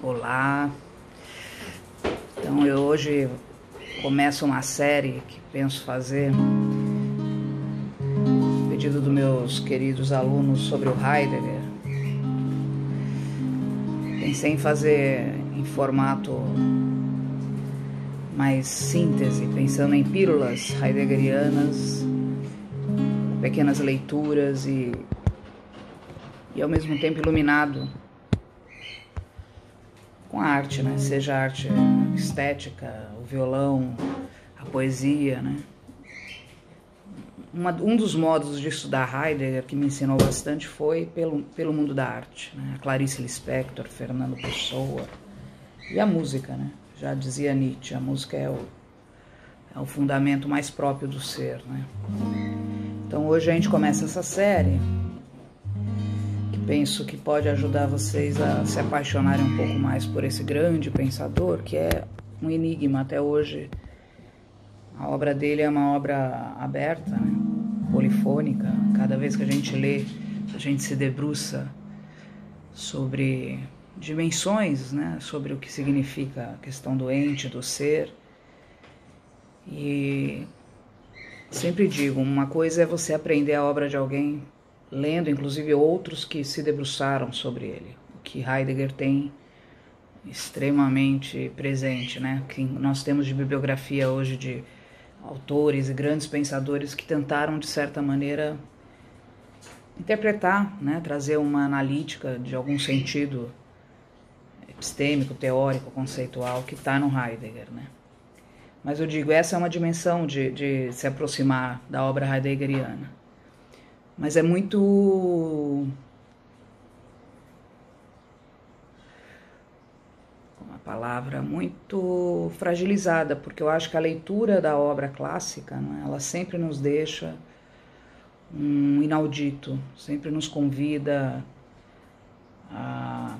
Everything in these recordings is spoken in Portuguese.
Olá, então eu hoje começo uma série que penso fazer, pedido dos meus queridos alunos sobre o Heidegger. Pensei em fazer em formato mais síntese, pensando em pílulas heideggerianas, pequenas leituras e ao mesmo tempo iluminado com a arte, né? Seja a arte estética, o violão, a poesia, né? Um dos modos de estudar Heidegger que me ensinou bastante foi pelo mundo da arte, né? A Clarice Lispector, Fernando Pessoa e a música, né? Já dizia Nietzsche, a música é o fundamento mais próprio do ser, né? Então hoje a gente começa essa série que penso que pode ajudar vocês a se apaixonarem um pouco mais por esse grande pensador, que é um enigma até hoje. A obra dele é uma obra aberta, né? Polifônica. Cada vez que a gente lê, a gente se debruça sobre dimensões, né? Sobre o que significa a questão do ente, do ser. E sempre digo, uma coisa é você aprender a obra de alguém lendo, inclusive, outros que se debruçaram sobre ele. O que Heidegger tem extremamente presente, né? Que nós temos de bibliografia hoje de autores e grandes pensadores que tentaram, de certa maneira, interpretar, né? Trazer uma analítica de algum sentido epistêmico, teórico, conceitual que está no Heidegger, né? Mas eu digo, essa é uma dimensão de se aproximar da obra heideggeriana. Mas é muito muito fragilizada, porque eu acho que a leitura da obra clássica, né, ela sempre nos deixa um inaudito, sempre nos convida a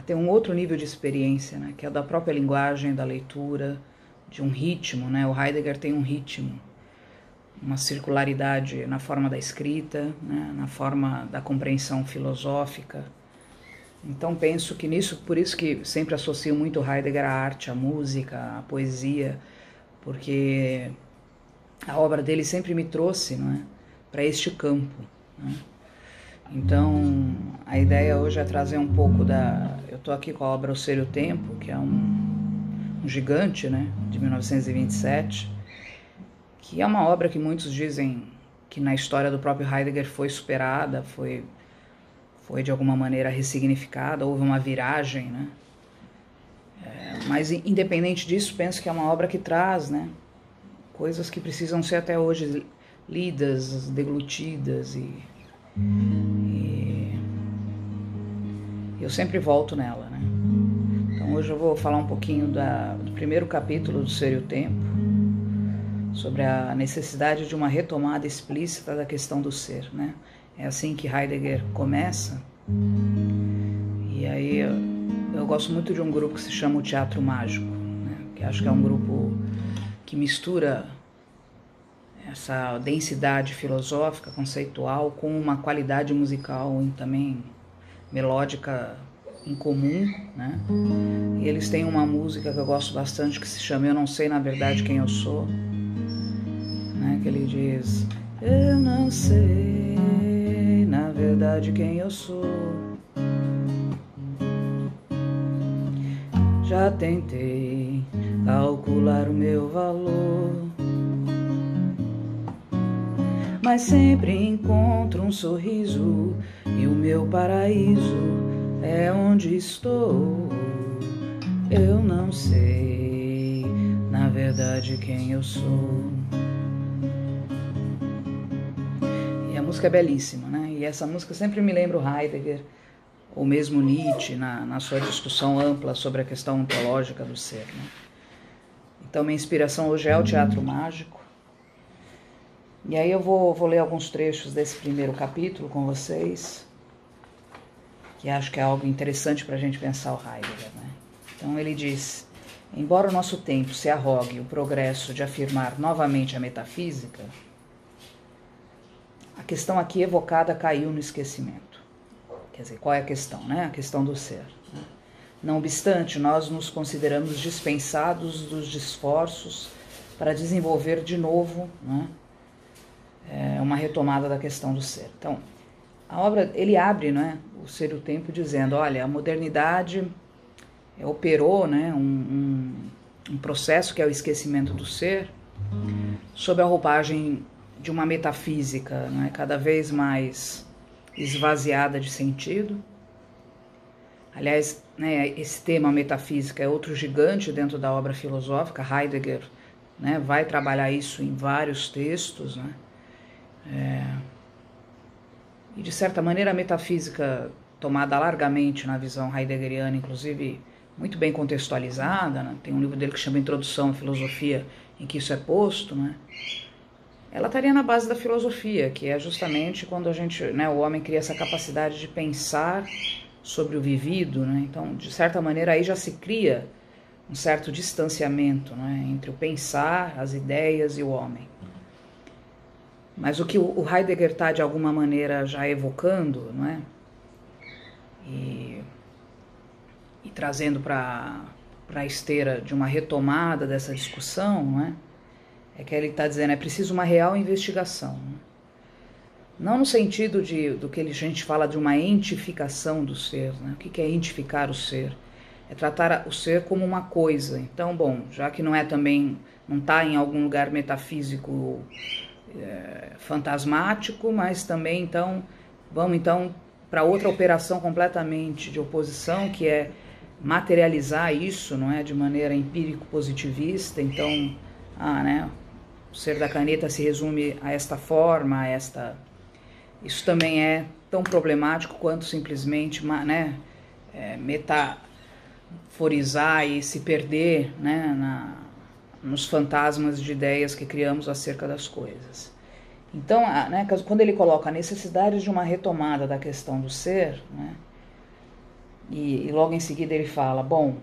ter um outro nível de experiência, né, que é da própria linguagem, da leitura, de um ritmo, né? O Heidegger tem um ritmo, uma circularidade na forma da escrita, né, na forma da compreensão filosófica. Então penso que nisso, por isso que sempre associo muito Heidegger à arte, à música, à poesia, porque a obra dele sempre me trouxe, não é, para este campo, né? Então a ideia hoje é trazer um pouco eu estou aqui com a obra O Ser e o Tempo, que é um gigante, né, de 1927, que é uma obra que muitos dizem que na história do próprio Heidegger foi superada, foi de alguma maneira ressignificada, houve uma viragem, né? Mas independente disso, penso que é uma obra que traz, né, coisas que precisam ser até hoje lidas, deglutidas e eu sempre volto nela, né? Então hoje eu vou falar um pouquinho do primeiro capítulo do Ser e o Tempo, sobre a necessidade de uma retomada explícita da questão do ser, né? É assim que Heidegger começa. E aí eu gosto muito de um grupo que se chama o Teatro Mágico, né? Que acho que é um grupo que mistura essa densidade filosófica, conceitual, com uma qualidade musical e também melódica em comum, né? E eles têm uma música que eu gosto bastante que se chama Eu Não Sei Na Verdade Quem Eu Sou, né? Que ele diz: eu não sei na verdade quem eu sou, já tentei calcular o meu valor, mas sempre encontro um sorriso e o meu paraíso é onde estou. Eu não sei na verdade quem eu sou. E a música é belíssima, né? E essa música sempre me lembra o Heidegger, ou mesmo Nietzsche, na sua discussão ampla sobre a questão ontológica do ser, né? Então minha inspiração hoje é o Teatro Mágico. E aí eu vou ler alguns trechos desse primeiro capítulo com vocês, que acho que é algo interessante para a gente pensar o Heidegger, né? Então ele diz: embora o nosso tempo se arrogue o progresso de afirmar novamente a metafísica, a questão aqui evocada caiu no esquecimento. Quer dizer, qual é a questão, né? A questão do ser, né? Não obstante, nós nos consideramos dispensados dos esforços para desenvolver de novo, né, uma retomada da questão do ser. Então, a obra, ele abre, né, o Ser e o Tempo dizendo, olha, a modernidade operou, né, um processo que é o esquecimento do ser, sob a roupagem de uma metafísica, né, cada vez mais esvaziada de sentido. Aliás, né, esse tema metafísica é outro gigante dentro da obra filosófica. Heidegger, né, vai trabalhar isso em vários textos, né? E de certa maneira a metafísica, tomada largamente na visão heideggeriana, inclusive muito bem contextualizada, né? Tem um livro dele que chama Introdução à Filosofia, em que isso é posto, né? Ela estaria na base da filosofia, que é justamente quando a gente, né, o homem cria essa capacidade de pensar sobre o vivido, né? Então, de certa maneira, aí já se cria um certo distanciamento, né, entre o pensar, as ideias e o homem. Mas o que o Heidegger está, de alguma maneira, já evocando, não é? E trazendo para a esteira de uma retomada dessa discussão, não é? É que ele está dizendo, é preciso uma real investigação. Né? Não no sentido do que a gente fala de uma entificação do ser. Né? O que é entificar o ser? É tratar o ser como uma coisa. Então, bom, já que não é também, não está em algum lugar metafísico fantasmático, mas também, então, vamos então para outra operação completamente de oposição, que é materializar isso, não é, de maneira empírico-positivista. Então, né, o ser da caneta se resume a esta forma, a esta... Isso também é tão problemático quanto simplesmente, né, metaforizar e se perder, né, nos fantasmas de ideias que criamos acerca das coisas. Então, né, quando ele coloca a necessidade de uma retomada da questão do ser, né, e logo em seguida ele fala, bom,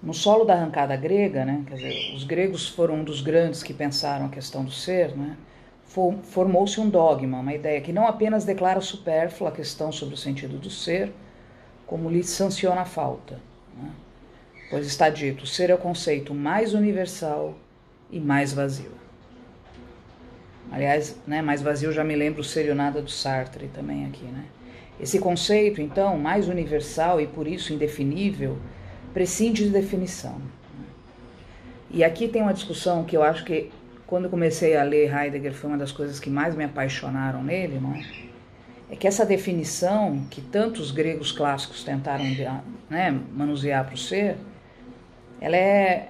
no solo da arrancada grega, né, quer dizer, os gregos foram um dos grandes que pensaram a questão do ser, né, formou-se um dogma, uma ideia que não apenas declara supérflua a questão sobre o sentido do ser, como lhe sanciona a falta, né? Pois está dito, o ser é o conceito mais universal e mais vazio. Aliás, né, mais vazio já me lembra o Ser e o Nada do Sartre também aqui, né? Esse conceito, então, mais universal e por isso indefinível, prescinde de definição. E aqui tem uma discussão que eu acho que, quando eu comecei a ler Heidegger, foi uma das coisas que mais me apaixonaram nele, não é? É que essa definição que tantos gregos clássicos tentaram, né, manusear para o ser, ela é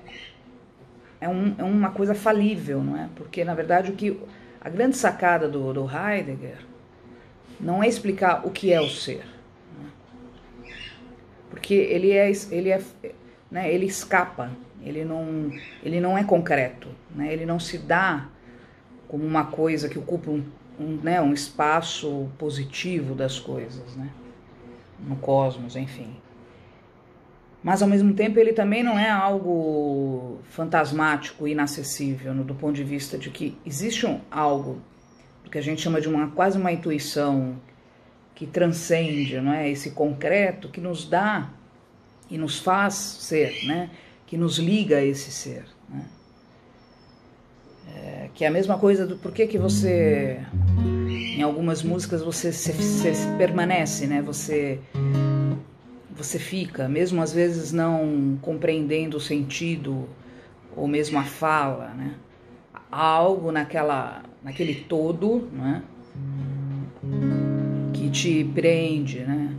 uma coisa falível, não é? Porque, na verdade, a grande sacada do Heidegger não é explicar o que é o ser, né? Porque ele escapa, ele não é concreto, né? Ele não se dá como uma coisa que ocupa um espaço positivo das coisas, né? No cosmos, enfim. Mas, ao mesmo tempo, ele também não é algo fantasmático, inacessível, do ponto de vista de que existe algo que a gente chama de quase uma intuição que transcende, não é, esse concreto, que nos dá e nos faz ser, né, que nos liga a esse ser, né? Que é a mesma coisa do porquê que você, em algumas músicas, você permanece, né, você fica, mesmo às vezes não compreendendo o sentido ou mesmo a fala, né? Há algo naquele todo, né, que te prende, né,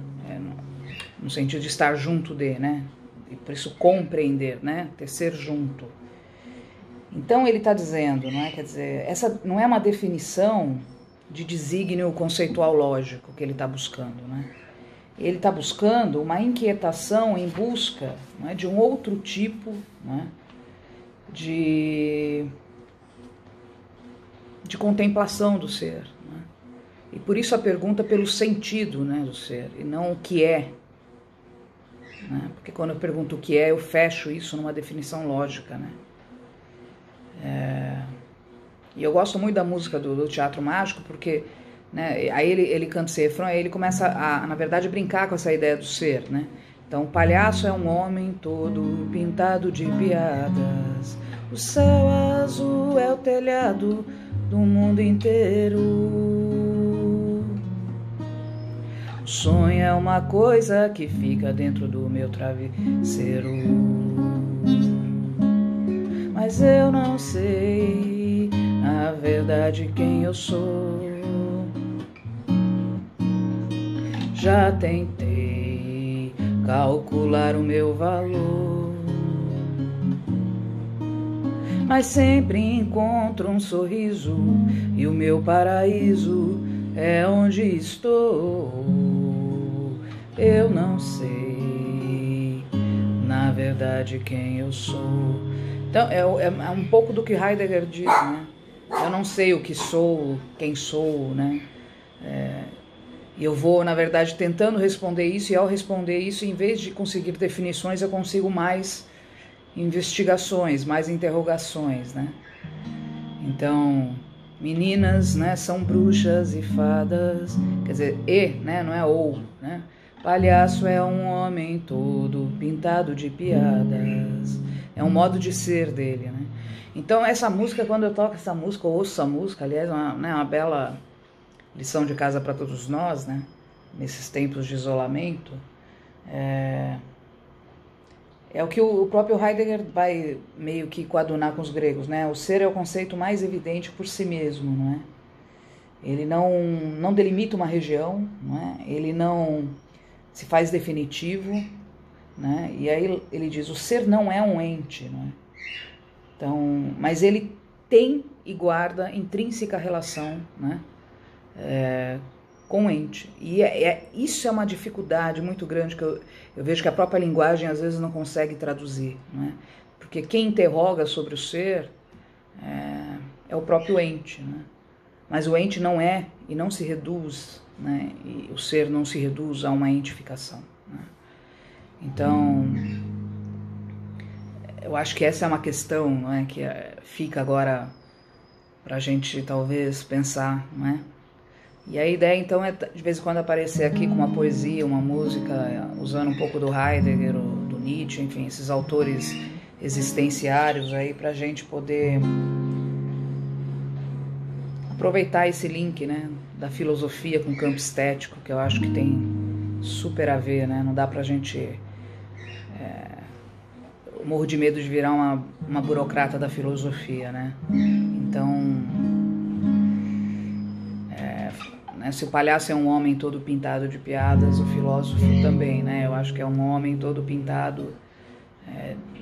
no sentido de estar junto de, né, e por isso compreender, né, ser junto. Então ele está dizendo, não é, quer dizer, essa não é uma definição de desígnio conceitual lógico que ele está buscando, né? Ele está buscando uma inquietação em busca, né, de um outro tipo, né, de contemplação do ser, né? E por isso a pergunta pelo sentido, né, do ser, e não o que é, né? Porque quando eu pergunto o que é, eu fecho isso numa definição lógica, né? E eu gosto muito da música do Teatro Mágico, porque né? Aí ele canta esse refrão, aí ele começa a, na verdade, brincar com essa ideia do ser, né? Então, o palhaço é um homem todo pintado de piadas. O céu azul é o telhado do mundo inteiro. O sonho é uma coisa que fica dentro do meu travesseiro. Mas eu não sei, na verdade, quem eu sou. Já tentei calcular o meu valor, mas sempre encontro um sorriso, e o meu paraíso é onde estou. Eu não sei, na verdade, quem eu sou. Então, é um pouco do que Heidegger diz, né? Eu não sei o que sou, quem sou, né? E eu vou, na verdade, tentando responder isso, e ao responder isso, em vez de conseguir definições, eu consigo mais investigações, mais interrogações, né? Então, meninas, né, são bruxas e fadas, quer dizer, né, não é ou, né? Palhaço é um homem todo pintado de piadas. É um modo de ser dele, né? Então, essa música, quando eu toco essa música, ou ouço essa música, aliás, uma bela lição de casa para todos nós, né? Nesses tempos de isolamento, é o que o próprio Heidegger vai meio que coadunar com os gregos, né? O ser é o conceito mais evidente por si mesmo, não é? Ele não delimita uma região, não é? Ele não se faz definitivo, né? E aí ele diz, o ser não é um ente, não é? Então, mas ele tem e guarda intrínseca relação, né? Com o ente. E isso é uma dificuldade muito grande que eu vejo que a própria linguagem às vezes não consegue traduzir, né? Porque quem interroga sobre o ser é o próprio ente, né? Mas o ente não é e não se reduz, né? E o ser não se reduz a uma entificação, né? Então, eu acho que essa é uma questão, não é, que fica agora para a gente talvez pensar, não é? E a ideia então é de vez em quando aparecer aqui com uma poesia, uma música, usando um pouco do Heidegger, do Nietzsche, enfim, esses autores existenciários aí para a gente poder aproveitar esse link, né, da filosofia com o campo estético, que eu acho que tem super a ver, né? Não dá pra gente... eu morro de medo de virar uma burocrata da filosofia, né? Então, né, se o palhaço é um homem todo pintado de piadas, o filósofo também, né? Eu acho que é um homem todo pintado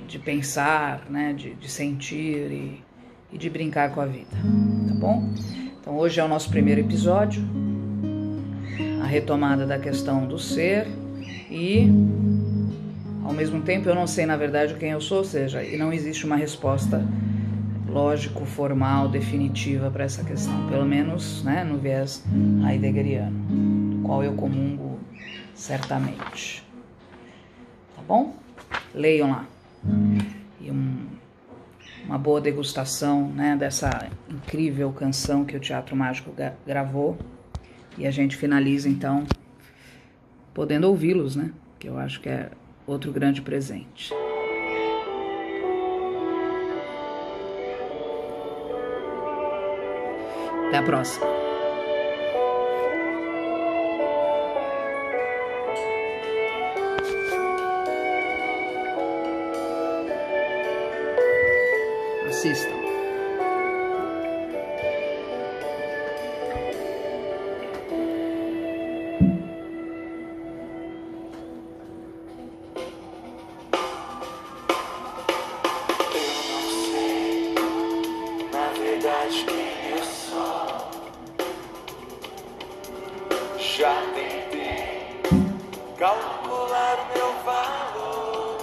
de pensar, né? De sentir e de brincar com a vida, tá bom? Então hoje é o nosso primeiro episódio, a retomada da questão do ser e, ao mesmo tempo, eu não sei na verdade quem eu sou, ou seja, e não existe uma resposta lógico, formal, definitiva para essa questão, pelo menos, né, no viés heideggeriano, do qual eu comungo certamente. Tá bom? Leiam lá. E uma boa degustação, né, dessa incrível canção que o Teatro Mágico gravou. E a gente finaliza, então, podendo ouvi-los, né, que eu acho que é outro grande presente. Até a próxima. Assistam. Já tentei calcular o meu valor,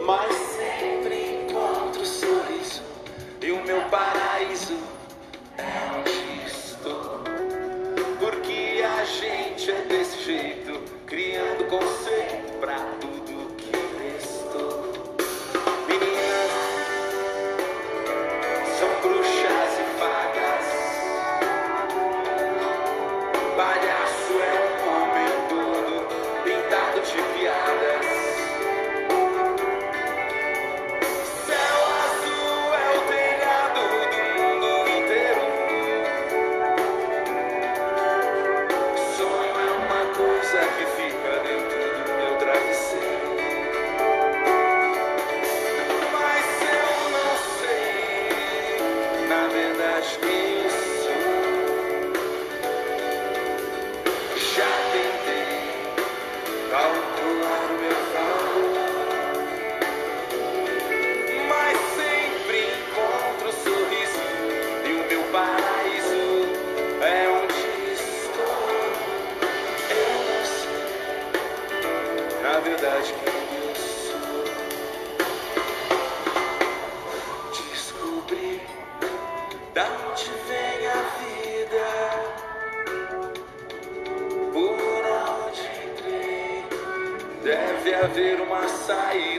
mas sempre encontro o sorriso e o meu paraíso é onde estou. Porque a gente é desse jeito, criando conceito pra tudo que restou. Meninas são bruxas e fadas. verdade quem eu sou. Descobri da onde vem a vida, por onde entrei, deve haver uma saída.